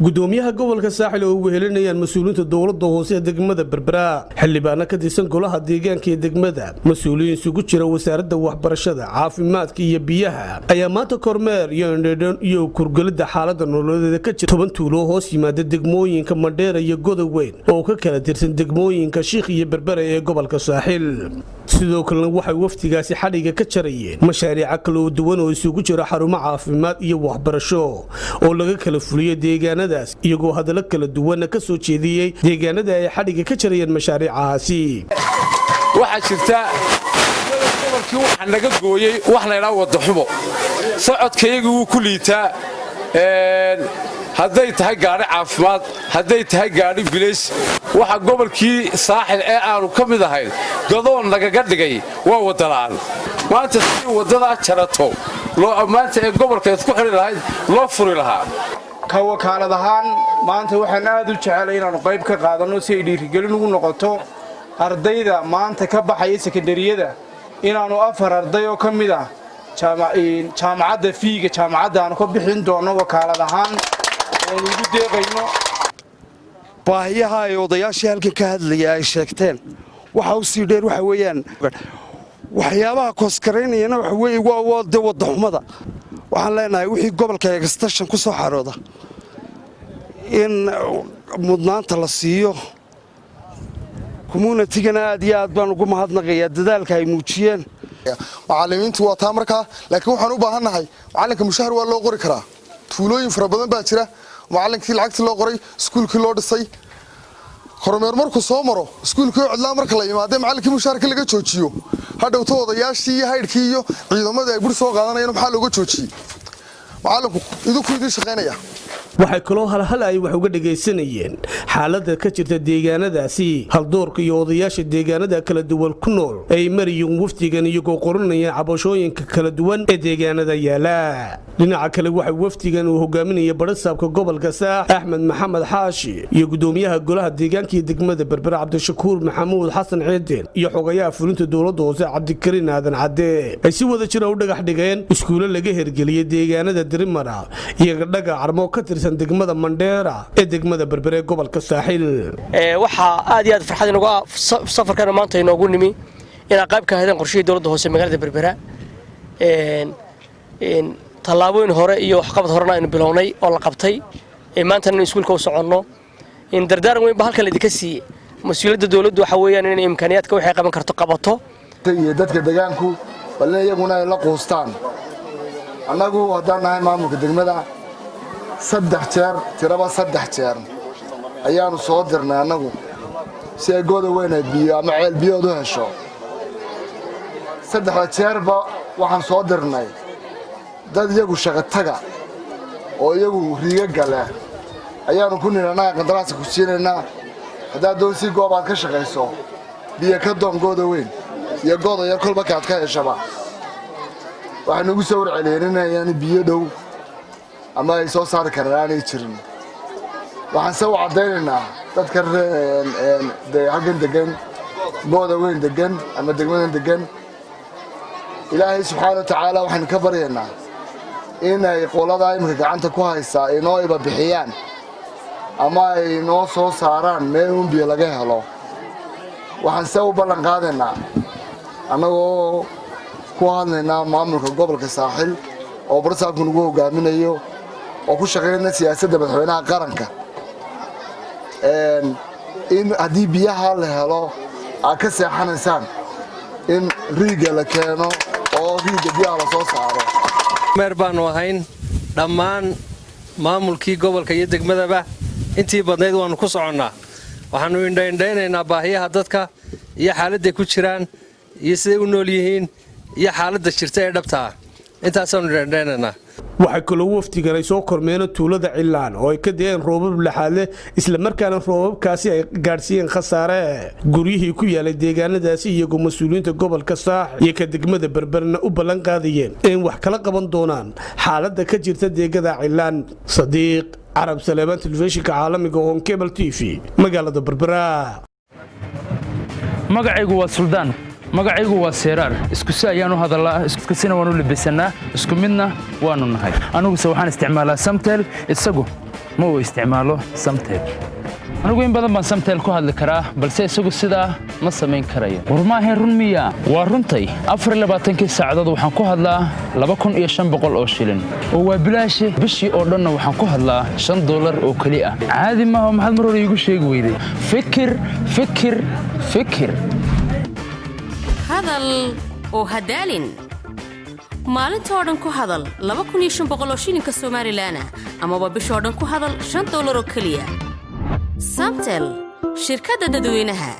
gudoomiyaha gobolka saaxil oo ugu helinayaan mas'uuliyiinta dawladda hoose ee degmada Berbera xildhibaano ka tirsan golaha deegaanka ee degmada mas'uuliyiin isugu jira wasaaradda waxbarashada caafimaadka iyo biyaha ayaa maanta kormeer iyo kurgalida xaaladda nololeed ka jira 10 tuulo hoos yimaada degmooyinka Mandheera iyo Godoweyn oo ka kala tirsan degmooyinka Sheekh iyo Berbera ee gobolka saaxil sidoo kale waxay waftigaasi xadhiga ka jarayeen mashaariic kala duwan oo isugu jira xarumo caafimaad iyo waxbarasho oo laga kala fuliyo deegaanadaas iyagoo hadallo kala duwan ka soo jeediyay deegaanada ay xadhiga ka jarayeen mashaariicaasi waxa jirta gobolkii waxa naga gooyay wax la yiraahdo wada xumo socodkaygu uu ku liitaa hadday tahay gaari caafimaad hadday tahay gaari bileys waxa gobolkii saaxil ee aanu ka mid ahay godoon nagaga dhigay waa wadalaan maanta si wadada jarato loo amaanta ee gobolka isku xiri lahayd loo furi lahaa ka wakaalad ahaan maanta waxaan aad u jecelahay inaan qayb ka qaadano si ay dhiirigelin ugu noqoto ardayda maanta ka baxay sekondariyada inaanu 4 arday oo ka mid ah jaamacadda fiiga jaamacadda aan ku bixin doono wakaalad ahaan oo ugu deeqayno baahiyaha ay odayaashii halka ka hadlayay ay sheegteen waxa uu sii dheer waxa weeyaan waxyaabaha koskareynayna waxa weey waa wada xumada waxaan leenahay wixii gobolka extension ku soo xarooda in mudnaanta la siiyo community-gana aad iyo aad baan ugu mahadnaqayaa dadaalka ay muujiyeen macallimiintu waa taa markaa laakiin waxaan u baahannahay macallinka mushahar waa loo qori karaa tuulooyin fara badan baa jira macallinkii lacagtii loo qoray iskuulkii loo dhisay kormeer markuu soo maro iskuulkii cidlaa marka la yimaado macallinkii mushaharka laga joojiyo hadhowto odayaashii iyo haydhkii iyo ciidamadii ay bur soo qaadanayeen maxaa looga joojiyey macallinku idinku idin shaqaynaya waxay kaloo hal ay wax uga dhageysanayeen xaaladda ka jirta deegaanadaasi haldoorka iyo odayaasha deegaanada kala duwan ku nool ay mariyeen waftigan iyagoo qoranaya cabashooyinka kala duwan ee deegaanada yaala dhinaca kale waxa waftigan uu hogaaminaya barasaabka gobolka Saaxil Axmed Maxamed Xaashi iyo gudoomiyaha golaha deegaanka ee degmada Berbera Cabdishakuur Maxamuud Xasan Ciidin iyo xogayaha fulinta dawladda hoose Cabdikariin Aadan Cadde ay si wada jir u dhagax dhigeen iskuulo laga hirgeliyay deegaanada Dirimara iyo dhaga carmo ka tirsan degmada Mandheera ee degmada Berbera ee gobolka Saaxil waxa aad iyo aad farxad inagu safarkan maanta inoogu nimi ina qayb ka hadan qorshihii dawladda hoose magaalada Berbera tallaabooyin hore iyo waxqabad horena aynu bilownay oo la qabtay maanta in iskuulka u soconno in dardaaran weyn ba halka la idinka siiyay mas'uuliyadda dawladdu waxa weeyaan in imkaaniyaadka waxay qaban karto qabato iyo dadka deegaanku bal iyaguna ay la qoostaan annagu haddaan nahay maamulka degmada 3 jeer tiraba 3 jeer ayaanu soo dirnay annagu si ay Godoweyn biyo ama ceel biyood u hesho 3 jeerba waxaan soo dirnay dad iyagu shaqo taga oo iyagu riga gala ayaanu ku nirnaa qandaraas ku siinayna hadaa doon si goob aad ka shaqeyso biyo ka doon Godoweyn iyo Godoyar kolba ka adka heshaba waxaan ugu soo warcelinaynaa biyo dhow ama ay soo saar karaan ay jirin waxaan soo cadeynaynaa dadka halkan degan Godoweyn degan ama degmadan degan ilaahay subxaanahu wa ta'aala waxaan ka baryaynaa in ay qolada imka gacanta ku haysa inoo iba bixiyaan ama ay noo soo saaraan meel biyo laga helo waxaan soo ballan qaadaynaa anagoo ku hadlaynaa maamulka gobolka Saaxil oo barasaabku nagu hogaaminayo oo ku shaqeynaya siyaasadda madaxweynaha qaranka in haddii biyaha la helo aad ka seexanaysaan in riiga la keeno oo riiga biyaha la soo saaro meer baanu ahayn dhammaan maamulkii gobolka iyo degmadaba intii badnayd waanu ku soconnaa waxaanu indhaynaynaa baahiyaha dadka iyo xaaladda ku jiraan iyo siday u nool yihiin iyo xaaladda jirta ee dhabta ah intaasanu indhaynaynaa waxay kaloo waftigan ay soo kormeeno tuulada Cilaan oo ay ka deeyeen roobab laxaale isla markaana roobabkaasi ay gaarsiiyeen khasaare guryihii ku yaalay deegaanadaasi iyagoo mas'uuliyiinta gobolka Saaxil iyo ka degmada Berberna u ballan qaadayeen in wax kala qaban doonaan xaaladda ka jirta deegaanada Cilaan Sadiiq Arab Salaaman telefishinka caalamiga oo Cable TV magaalada Berbera magacaygu waa Suldaan magacaygu waa Seeraar isku si ayaan u hadalaa isku sina waanu libisanaa isku midna waanu nahay anigu waxaan isticmaalaa Samtel isagu ma uu isticmaalo samtel anigu in badan baan samtel ku hadli karaa balse isagu sidaa ma samayn karayo war maahayn run miya waa runtay 24 saacadood waxaan ku hadlaa 2500 oo shilin oo waa bilaash bishii oo dhan waxaan ku hadlaa $5 oo kali ah caadi ma aha maxaad mar hore iigu sheegi weyday fikir hadal oo hadaalin maalinta oo dhan ku hadal 2500 oo shilinka Soomaaliland ama bishii oo dhan ku hadal $5 oo kaliya samtel shirkadda dadweynaha